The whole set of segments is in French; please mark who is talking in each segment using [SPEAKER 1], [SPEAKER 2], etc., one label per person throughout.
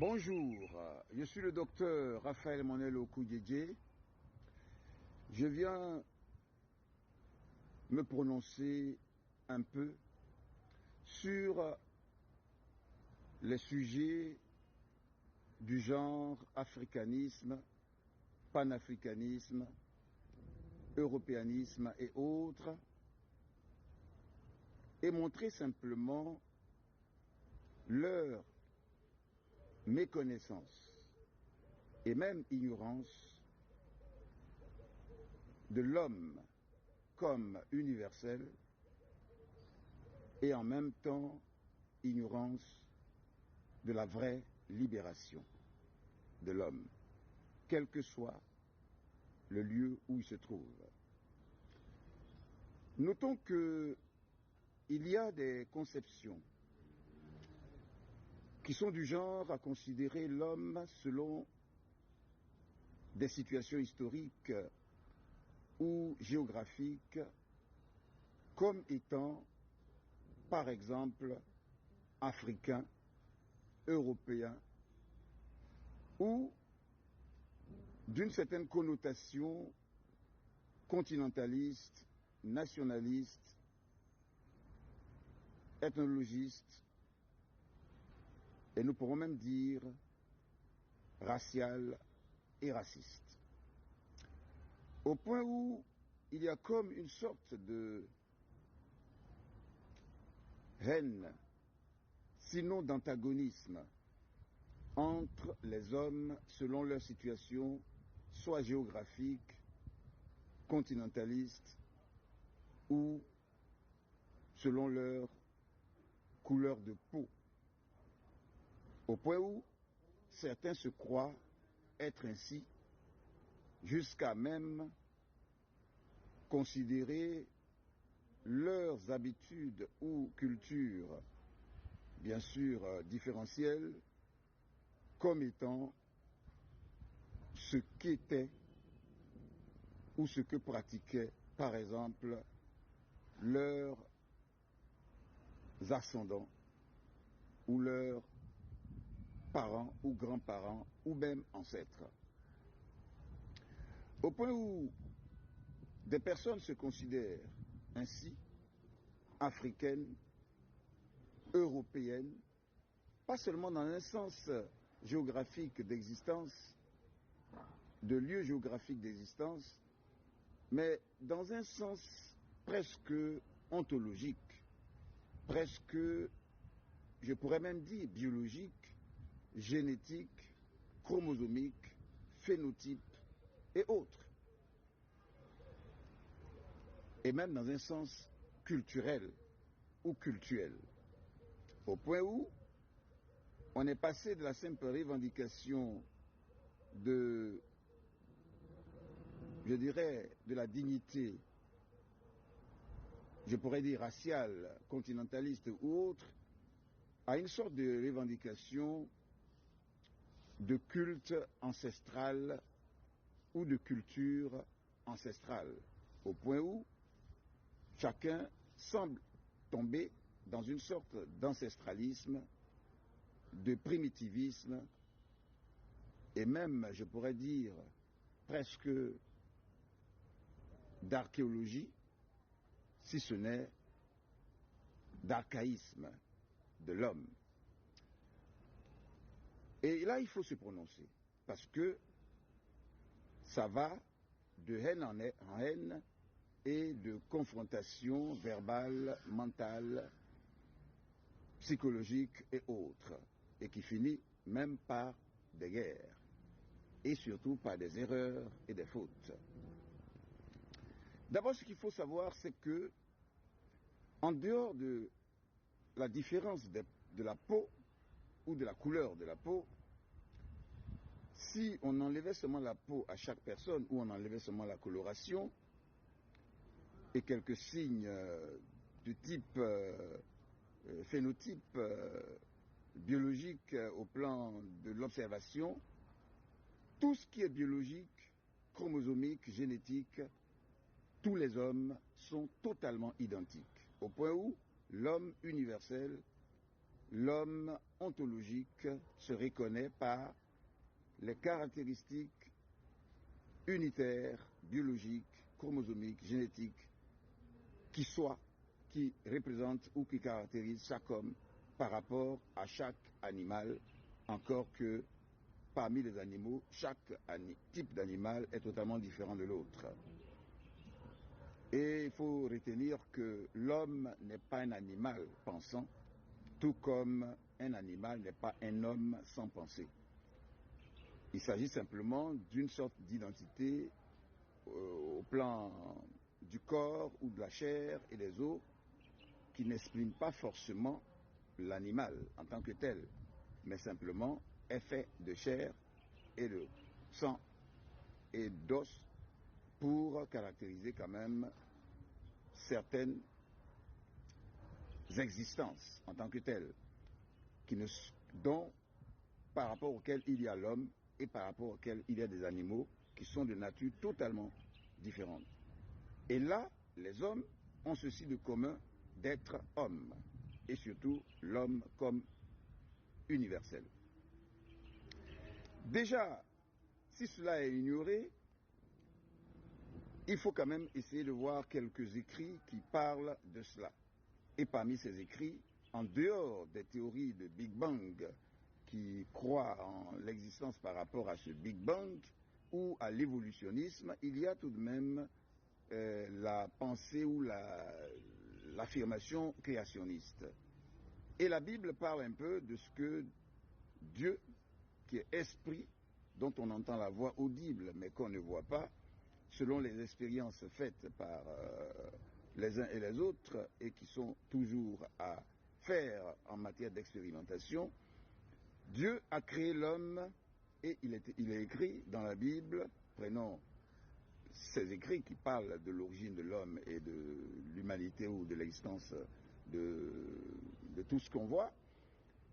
[SPEAKER 1] Bonjour, je suis le docteur Raphaël Monello Koudjedje. Je viens me prononcer un peu sur les sujets du genre africanisme, panafricanisme, européanisme et autres, et montrer simplement leur méconnaissance et même ignorance de l'homme comme universel et en même temps ignorance de la vraie libération de l'homme, quel que soit le lieu où il se trouve. Notons qu'il y a des conceptions qui sont du genre à considérer l'homme selon des situations historiques ou géographiques comme étant, par exemple, africain, européen, ou d'une certaine connotation continentaliste, nationaliste, ethnologiste, et nous pourrons même dire racial et raciste. Au point où il y a comme une sorte de haine, sinon d'antagonisme, entre les hommes selon leur situation, soit géographique, continentaliste, ou selon leur couleur de peau. Au point où certains se croient être ainsi, jusqu'à même considérer leurs habitudes ou cultures, bien sûr différentielles, comme étant ce qu'était ou ce que pratiquaient, par exemple, leurs ascendants ou leurs parents ou grands-parents ou même ancêtres. Au point où des personnes se considèrent ainsi, africaines, européennes, pas seulement dans un sens géographique d'existence, de lieu géographique d'existence, mais dans un sens presque ontologique, presque, je pourrais même dire, biologique, génétique, chromosomique, phénotype et autres. Et même dans un sens culturel ou cultuel. Au point où on est passé de la simple revendication de, je dirais, de la dignité, je pourrais dire raciale, continentaliste ou autre, à une sorte de revendication de culte ancestral ou de culture ancestrale, au point où chacun semble tomber dans une sorte d'ancestralisme, de primitivisme, et même, je pourrais dire, presque d'archéologie, si ce n'est d'archaïsme de l'homme. Et là, il faut se prononcer, parce que ça va de haine en haine et de confrontation verbale, mentale, psychologique et autres, et qui finit même par des guerres, et surtout par des erreurs et des fautes. D'abord, ce qu'il faut savoir, c'est que, en dehors de la différence de la peau, ou de la couleur de la peau, si on enlevait seulement la peau à chaque personne, ou on enlevait seulement la coloration, et quelques signes de type phénotype biologique au plan de l'observation, tout ce qui est biologique, chromosomique, génétique, tous les hommes sont totalement identiques, au point où l'homme universel l'homme ontologique se reconnaît par les caractéristiques unitaires, biologiques, chromosomiques, génétiques, qui représentent ou qui caractérisent chaque homme par rapport à chaque animal, encore que parmi les animaux, chaque type d'animal est totalement différent de l'autre. Et il faut retenir que l'homme n'est pas un animal pensant, tout comme un animal n'est pas un homme sans pensée. Il s'agit simplement d'une sorte d'identité au plan du corps ou de la chair et des os qui n'exprime pas forcément l'animal en tant que tel, mais simplement est fait de chair et de sang et d'os pour caractériser quand même certaines existences en tant que telles, dont par rapport auxquelles il y a l'homme et par rapport auxquels il y a des animaux qui sont de nature totalement différente. Et là, les hommes ont ceci de commun d'être hommes, et surtout l'homme comme universel. Déjà, si cela est ignoré, il faut quand même essayer de voir quelques écrits qui parlent de cela. Et parmi ces écrits, en dehors des théories de Big Bang qui croient en l'existence par rapport à ce Big Bang ou à l'évolutionnisme, il y a tout de même la pensée ou l'affirmation créationniste. Et la Bible parle un peu de ce que Dieu, qui est esprit, dont on entend la voix audible mais qu'on ne voit pas, selon les expériences faites par les uns et les autres et qui sont toujours à faire en matière d'expérimentation, Dieu a créé l'homme et il est écrit dans la Bible, prenons ces écrits qui parlent de l'origine de l'homme et de l'humanité ou de l'existence de tout ce qu'on voit.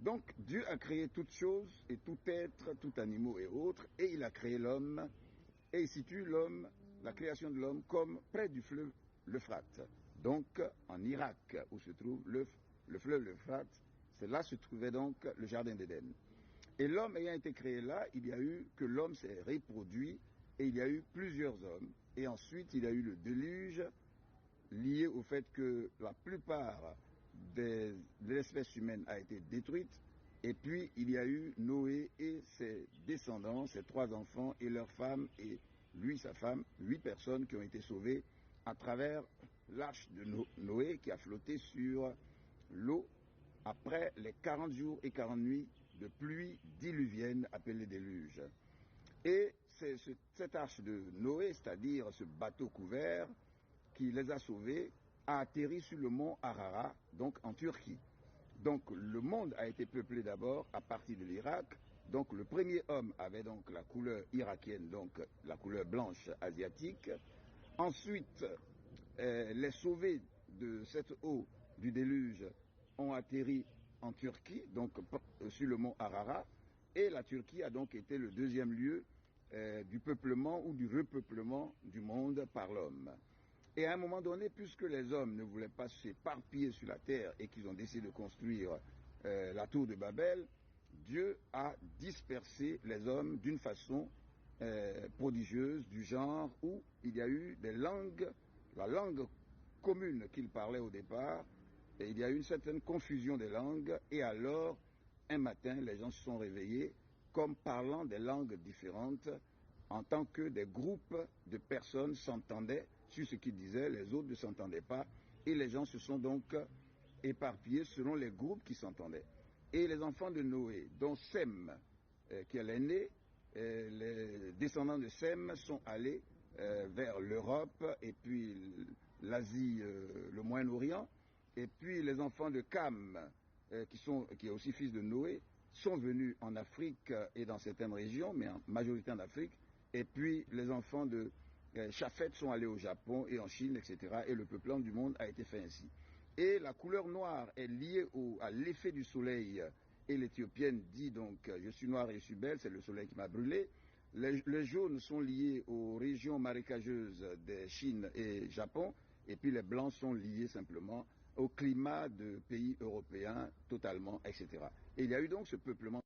[SPEAKER 1] Donc Dieu a créé toutes choses et tout être, tout animal et autres, et il a créé l'homme, et il situe l'homme, la création de l'homme, comme près du fleuve l'Euphrate. Donc en Irak, où se trouve le fleuve l'Euphrate, c'est là se trouvait donc le jardin d'Éden. Et l'homme ayant été créé là, il y a eu que l'homme s'est reproduit, et il y a eu plusieurs hommes, et ensuite il y a eu le déluge, lié au fait que la plupart de l'espèce humaine a été détruite, et puis il y a eu Noé et ses descendants, ses 3 enfants et leurs femmes, et lui, sa femme, 8 personnes qui ont été sauvées à travers l'arche de Noé qui a flotté sur l'eau après les 40 jours et 40 nuits de pluie diluvienne appelée déluge. Et c'est cette arche de Noé, c'est-à-dire ce bateau couvert qui les a sauvés, a atterri sur le mont Ararat, donc en Turquie. Donc le monde a été peuplé d'abord à partir de l'Irak. Donc le premier homme avait donc la couleur irakienne, donc la couleur blanche asiatique. Ensuite, les sauvés de cette eau du déluge ont atterri en Turquie, donc sur le mont Ararat. Et la Turquie a donc été le deuxième lieu du peuplement ou du repeuplement du monde par l'homme. Et à un moment donné, puisque les hommes ne voulaient pas s'éparpiller sur la terre et qu'ils ont décidé de construire la tour de Babel, Dieu a dispersé les hommes d'une façon prodigieuse, du genre où il y a eu des langues, la langue commune qu'ils parlaient au départ, et il y a eu une certaine confusion des langues, et alors, un matin, les gens se sont réveillés comme parlant des langues différentes, en tant que des groupes de personnes s'entendaient sur ce qu'ils disaient, les autres ne s'entendaient pas, et les gens se sont donc éparpillés selon les groupes qui s'entendaient. Et les enfants de Noé, dont Sem, qui est l'aîné, les descendants de Sem sont allés vers l'Europe et puis l'Asie, le Moyen-Orient, et puis les enfants de Cam, qui est aussi fils de Noé, sont venus en Afrique et dans certaines régions, mais en majorité en Afrique, et puis les enfants de Chafet sont allés au Japon et en Chine, etc. Et le peuplement du monde a été fait ainsi. Et la couleur noire est liée à l'effet du soleil. Et l'Éthiopienne dit donc « je suis noire et je suis belle », c'est le soleil qui m'a brûlé. Les jaunes sont liés aux régions marécageuses de Chine et Japon. Et puis les blancs sont liés simplement au climat de pays européens totalement, etc. Et il y a eu donc ce peuplement.